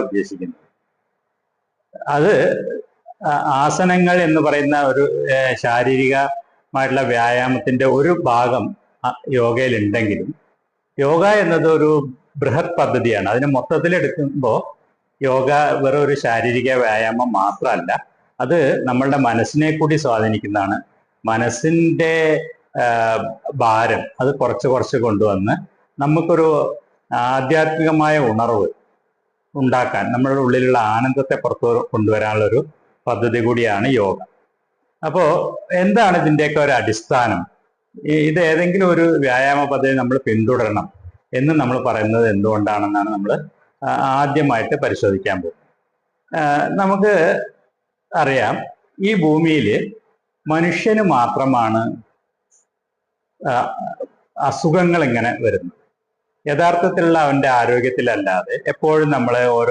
ഉദ്ദേശിക്കുന്നത്. അത് ആസനങ്ങൾ എന്ന് പറയുന്ന ഒരു ശാരീരികമായിട്ടുള്ള വ്യായാമത്തിന്റെ ഒരു ഭാഗം യോഗയിൽ ഉണ്ടെങ്കിലും യോഗ എന്നത് ഒരു ബൃഹത് പദ്ധതിയാണ്. അതിനെ മൊത്തത്തിലെടുക്കുമ്പോൾ യോഗ വെറും ഒരു ശാരീരിക വ്യായാമം മാത്രമല്ല, അത് നമ്മളുടെ മനസ്സിനെ കൂടി സ്വാധീനിക്കുന്നതാണ്. മനസ്സിന്റെ ഭാരം അത് കുറച്ച് കുറച്ച് കൊണ്ടുവന്ന് നമുക്കൊരു ആധ്യാത്മികമായ ഉണർവ് ഉണ്ടാക്കാൻ, നമ്മളുടെ ഉള്ളിലുള്ള ആനന്ദത്തെ പുറത്തു കൊണ്ടുവരാനുള്ളൊരു പദ്ധതി കൂടിയാണ് യോഗ. അപ്പോ എന്താണ് ഇതിൻ്റെയൊക്കെ ഒരു അടിസ്ഥാനം? ഇത് ഏതെങ്കിലും ഒരു വ്യായാമ പദ്ധതി നമ്മൾ പിന്തുടരണം എന്ന് നമ്മൾ പറയുന്നത് എന്തുകൊണ്ടാണെന്നാണ് നമ്മൾ ആദ്യമായിട്ട് പരിശോധിക്കാൻ പോകുന്നത്. നമുക്ക് അറിയാം, ഈ ഭൂമിയിൽ മനുഷ്യന് മാത്രമാണ് അസുഖങ്ങൾ ഇങ്ങനെ വരുന്നത്. യഥാർത്ഥത്തിലുള്ള അവന്റെ ആരോഗ്യത്തിലല്ലാതെ എപ്പോഴും നമ്മളെ ഓരോ